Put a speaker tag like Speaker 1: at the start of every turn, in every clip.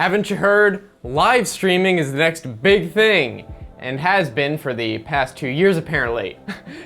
Speaker 1: Haven't you heard? Live streaming is the next big thing, and has been for the past 2 years apparently.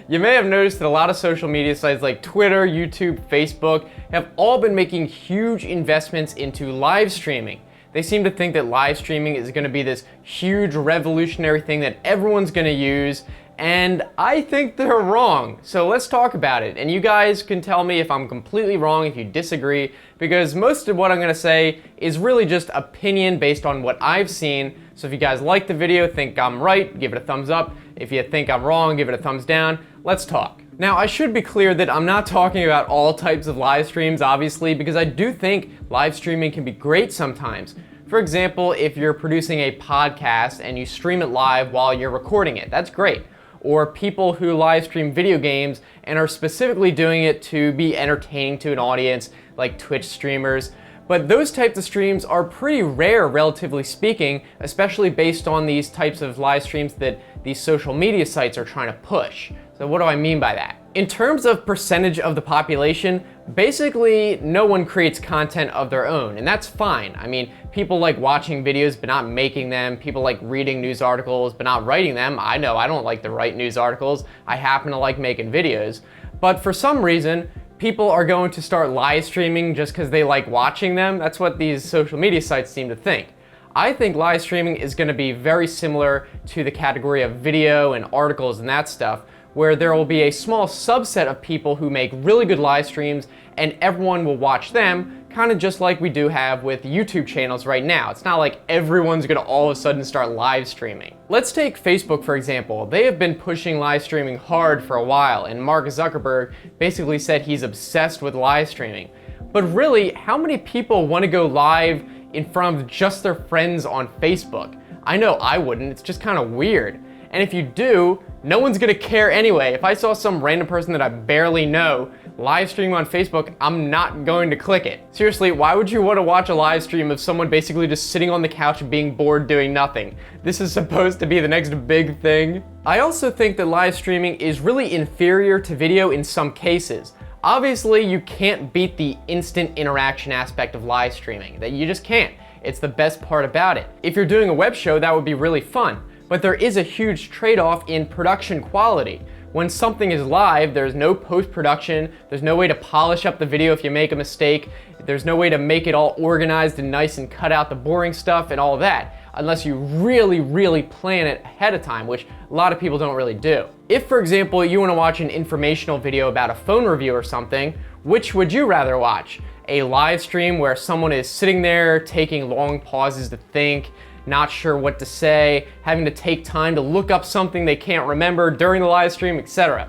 Speaker 1: You may have noticed that a lot of social media sites like Twitter, YouTube, Facebook have all been making huge investments into live streaming. They seem to think that live streaming is going to be this huge revolutionary thing that everyone's going to use, and I think they're wrong. So let's talk about it, and you guys can tell me if I'm completely wrong, if you disagree, because most of what I'm going to say is really just opinion based on what I've seen. So if you guys like the video, think I'm right, give it a thumbs up. If you think I'm wrong, give it a thumbs down. Let's talk. Now, I should be clear that I'm not talking about all types of live streams, obviously, because I do think live streaming can be great sometimes. For example, if you're producing a podcast and you stream it live while you're recording it, that's great. Or people who live stream video games and are specifically doing it to be entertaining to an audience, like Twitch streamers. But those types of streams are pretty rare, relatively speaking, especially based on these types of live streams that these social media sites are trying to push. So what do I mean by that? In terms of percentage of the population, basically no one creates content of their own, and that's fine. I mean, people like watching videos but not making them. People like reading news articles but not writing them. I know I don't like to write news articles. I happen to like making videos. But for some reason, people are going to start live streaming just because they like watching them. That's what these social media sites seem to think. I think live streaming is going to be very similar to the category of video and articles and that stuff, where there will be a small subset of people who make really good live streams and everyone will watch them, kind of just like we do have with YouTube channels right now. It's not like everyone's gonna all of a sudden start live streaming. Let's take Facebook for example. They have been pushing live streaming hard for a while, and Mark Zuckerberg basically said he's obsessed with live streaming. But really, how many people want to go live in front of just their friends on Facebook? I know I wouldn't, it's just kind of weird. And if you do, no one's gonna care anyway. If I saw some random person that I barely know live stream on Facebook, I'm not going to click it. Seriously, why would you want to watch a live stream of someone basically just sitting on the couch being bored doing nothing? This is supposed to be the next big thing. I also think that live streaming is really inferior to video in some cases. Obviously, you can't beat the instant interaction aspect of live streaming. That you just can't. It's the best part about it. If you're doing a web show, that would be really fun. But there is a huge trade-off in production quality. When something is live, there's no post-production, there's no way to polish up the video if you make a mistake, there's no way to make it all organized and nice and cut out the boring stuff and all that, unless you really plan it ahead of time, which a lot of people don't really do. If, for example, you want to watch an informational video about a phone review or something, which would you rather watch? A live stream where someone is sitting there taking long pauses to think, not sure what to say, having to take time to look up something they can't remember during the live stream, etc.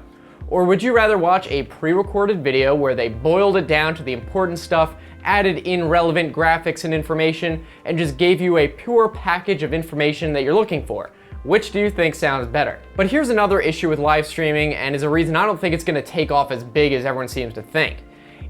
Speaker 1: Or would you rather watch a pre-recorded video where they boiled it down to the important stuff, added in relevant graphics and information, and just gave you a pure package of information that you're looking for? Which do you think sounds better? But here's another issue with live streaming, and is a reason I don't think it's gonna take off as big as everyone seems to think.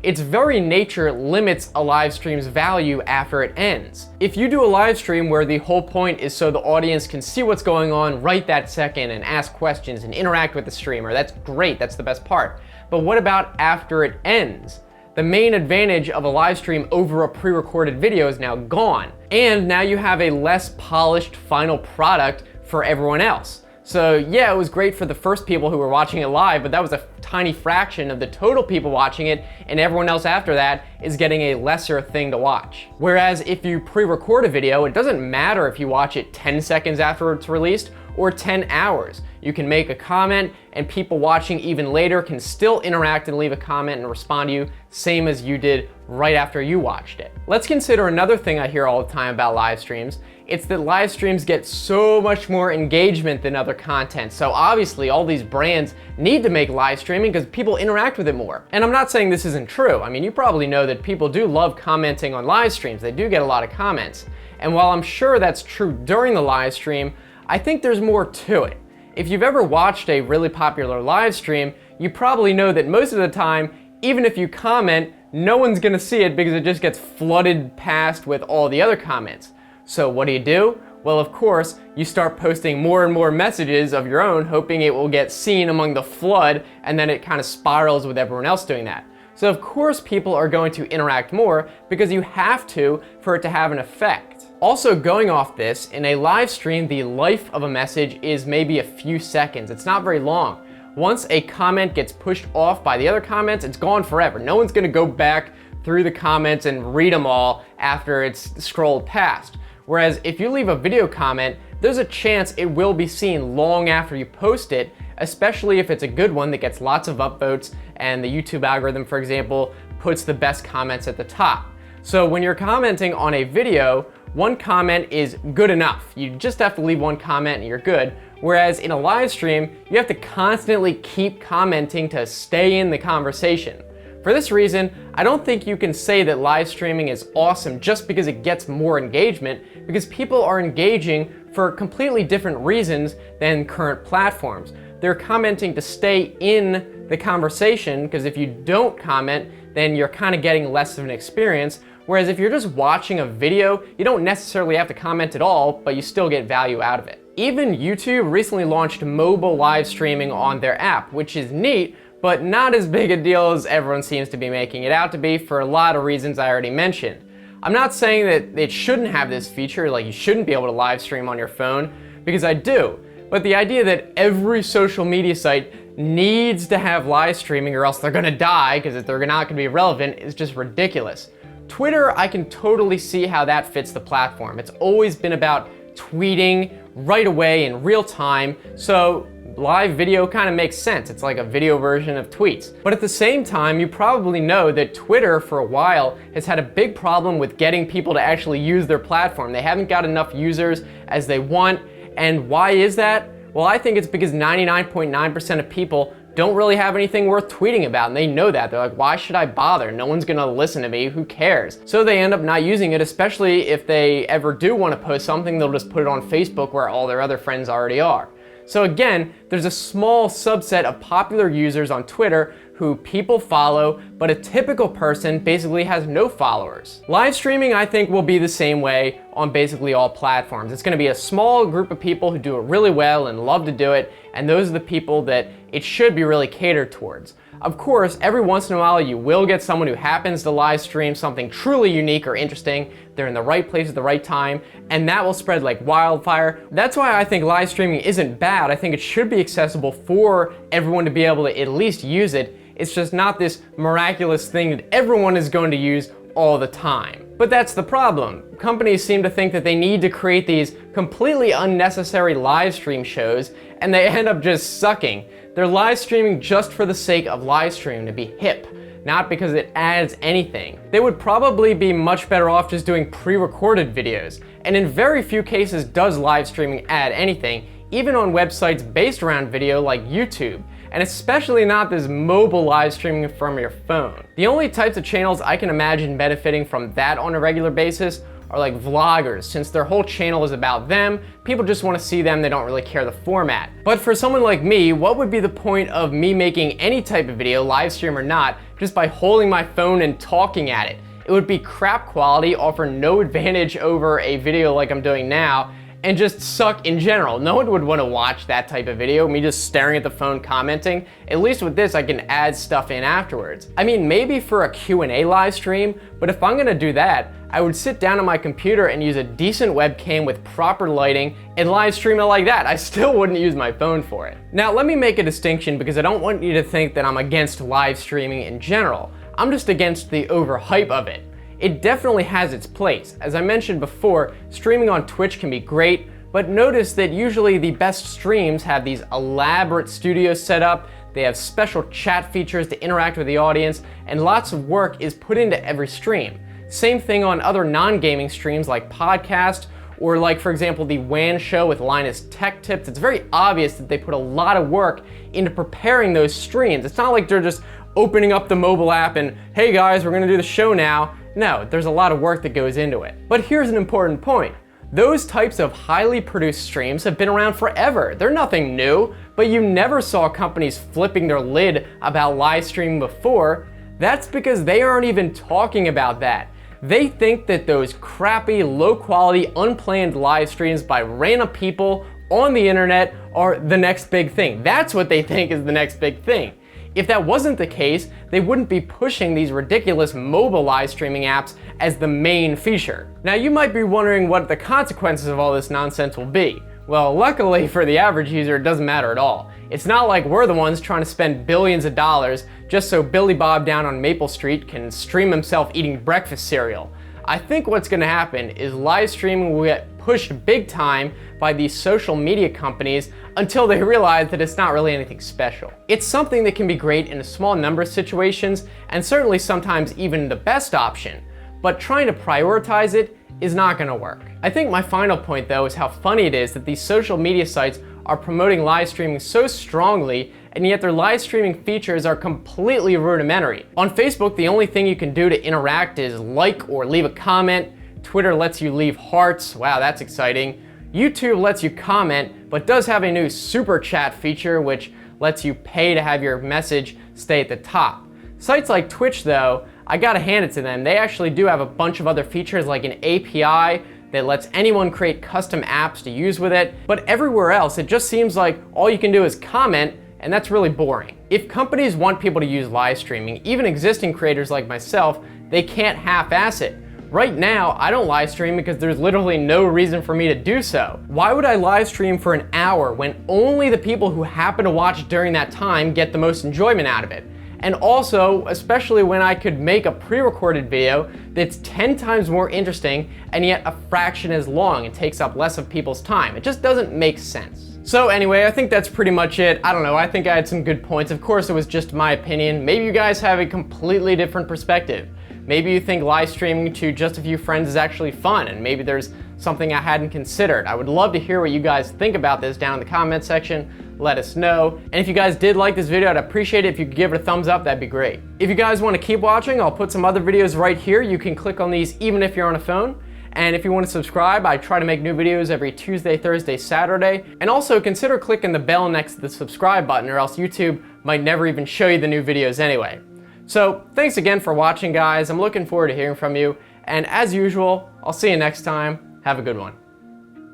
Speaker 1: Its very nature limits a live stream's value after it ends. If you do a live stream where the whole point is so the audience can see what's going on right that second and ask questions and interact with the streamer, that's great, that's the best part. But what about after it ends? The main advantage of a live stream over a pre-recorded video is now gone. And now you have a less polished final product for everyone else. So yeah, it was great for the first people who were watching it live, but that was a tiny fraction of the total people watching it, and everyone else after that is getting a lesser thing to watch. Whereas if you pre-record a video, it doesn't matter if you watch it 10 seconds after it's released or 10 hours. You can make a comment and people watching even later can still interact and leave a comment and respond to you, same as you did right after you watched it. Let's consider another thing I hear all the time about live streams. It's that live streams get so much more engagement than other content. So obviously all these brands need to make live streaming because people interact with it more. And I'm not saying this isn't true. I mean, you probably know that people do love commenting on live streams. They do get a lot of comments. And while I'm sure that's true during the live stream, I think there's more to it. If you've ever watched a really popular live stream, you probably know that most of the time, even if you comment, no one's gonna see it because it just gets flooded past with all the other comments. So what do? Well, of course, you start posting more and more messages of your own, hoping it will get seen among the flood, and then it kind of spirals with everyone else doing that. So of course people are going to interact more because you have to for it to have an effect. Also, going off this, in a live stream, the life of a message is maybe a few seconds. It's not very long. Once a comment gets pushed off by the other comments, it's gone forever. No one's gonna go back through the comments and read them all after it's scrolled past. Whereas if you leave a video comment, there's a chance it will be seen long after you post it, especially if it's a good one that gets lots of upvotes and the YouTube algorithm, for example, puts the best comments at the top. So when you're commenting on a video, one comment is good enough. You just have to leave one comment and you're good. Whereas in a live stream, you have to constantly keep commenting to stay in the conversation. For this reason, I don't think you can say that live streaming is awesome just because it gets more engagement, because people are engaging for completely different reasons than current platforms. They're commenting to stay in the conversation, because if you don't comment, then you're kind of getting less of an experience. Whereas if you're just watching a video, you don't necessarily have to comment at all, but you still get value out of it. Even YouTube recently launched mobile live streaming on their app, which is neat, but not as big a deal as everyone seems to be making it out to be for a lot of reasons I already mentioned. I'm not saying that it shouldn't have this feature, like you shouldn't be able to live stream on your phone, because I do. But the idea that every social media site needs to have live streaming or else they're gonna die because they're not gonna be relevant is just ridiculous. Twitter, I can totally see how that fits the platform. It's always been about tweeting right away in real time, so live video kind of makes sense. It's like a video version of tweets. But at the same time, you probably know that Twitter for a while has had a big problem with getting people to actually use their platform. They haven't got enough users as they want. And why is that? Well, I think it's because 99.9% of people don't really have anything worth tweeting about, and they know that. They're like, why should I bother? No one's gonna listen to me, who cares? So they end up not using it, especially if they ever do wanna post something, they'll just put it on Facebook where all their other friends already are. So again, there's a small subset of popular users on Twitter who people follow, but a typical person basically has no followers. Live streaming, I think, will be the same way on basically all platforms. It's gonna be a small group of people who do it really well and love to do it, and those are the people that it should be really catered towards. Of course, every once in a while you will get someone who happens to live stream something truly unique or interesting. They're in the right place at the right time, and that will spread like wildfire. That's why I think live streaming isn't bad. I think it should be accessible for everyone to be able to at least use it. It's just not this miraculous thing that everyone is going to use all the time. But that's the problem. Companies seem to think that they need to create these completely unnecessary live stream shows, and they end up just sucking. They're live streaming just for the sake of live streaming, to be hip, not because it adds anything. They would probably be much better off just doing pre-recorded videos, and in very few cases does live streaming add anything, even on websites based around video like YouTube, and especially not this mobile live streaming from your phone. The only types of channels I can imagine benefiting from that on a regular basis are like vloggers. Since their whole channel is about them, people just want to see them, they don't really care the format. But for someone like me, what would be the point of me making any type of video, live stream or not, just by holding my phone and talking at it? It would be crap quality, offer no advantage over a video like I'm doing now, and just suck in general. No one would want to watch that type of video, me just staring at the phone commenting. At least with this, I can add stuff in afterwards. I mean, maybe for a Q&A live stream, but if I'm gonna do that, I would sit down on my computer and use a decent webcam with proper lighting and live stream it like that. I still wouldn't use my phone for it. Now, let me make a distinction because I don't want you to think that I'm against live streaming in general. I'm just against the overhype of it. It definitely has its place. As I mentioned before, streaming on Twitch can be great, but notice that usually the best streams have these elaborate studios set up, they have special chat features to interact with the audience, and lots of work is put into every stream. Same thing on other non-gaming streams like podcast, or like, for example, the WAN show with Linus Tech Tips. It's very obvious that they put a lot of work into preparing those streams. It's not like they're just opening up the mobile app and, hey guys, we're gonna do the show now. No, there's a lot of work that goes into it. But here's an important point. Those types of highly produced streams have been around forever. They're nothing new, but you never saw companies flipping their lid about live streaming before. That's because they aren't even talking about that. They think that those crappy, low quality, unplanned live streams by random people on the internet are the next big thing. That's what they think is the next big thing. If that wasn't the case, they wouldn't be pushing these ridiculous mobile live streaming apps as the main feature. Now you might be wondering what the consequences of all this nonsense will be. Well, luckily for the average user, it doesn't matter at all. It's not like we're the ones trying to spend billions of dollars just so Billy Bob down on Maple Street can stream himself eating breakfast cereal. I think what's going to happen is live streaming will get pushed big time by these social media companies until they realize that it's not really anything special. It's something that can be great in a small number of situations, and certainly sometimes even the best option, but trying to prioritize it is not going to work. I think my final point though is how funny it is that these social media sites are promoting live streaming so strongly, and yet their live streaming features are completely rudimentary. On Facebook, the only thing you can do to interact is like or leave a comment. Twitter lets you leave hearts. Wow, that's exciting. YouTube lets you comment, but does have a new super chat feature which lets you pay to have your message stay at the top. Sites like Twitch though, I gotta hand it to them. They actually do have a bunch of other features like an API that lets anyone create custom apps to use with it, but everywhere else it just seems like all you can do is comment, and that's really boring. If companies want people to use live streaming, even existing creators like myself, they can't half-ass it. Right now, I don't live stream because there's literally no reason for me to do so. Why would I live stream for an hour when only the people who happen to watch during that time get the most enjoyment out of it? And also, especially when I could make a pre-recorded video that's 10 times more interesting and yet a fraction as long and takes up less of people's time. It just doesn't make sense. So anyway, I think that's pretty much it. I don't know, I think I had some good points. Of course, it was just my opinion. Maybe you guys have a completely different perspective. Maybe you think live streaming to just a few friends is actually fun, and maybe there's something I hadn't considered. I would love to hear what you guys think about this down in the comment section. Let us know. And if you guys did like this video, I'd appreciate it if you could give it a thumbs up, that'd be great. If you guys want to keep watching, I'll put some other videos right here. You can click on these even if you're on a phone. And if you want to subscribe, I try to make new videos every Tuesday, Thursday, Saturday. And also consider clicking the bell next to the subscribe button, or else YouTube might never even show you the new videos anyway. So thanks again for watching, guys. I'm looking forward to hearing from you. And as usual, I'll see you next time. Have a good one.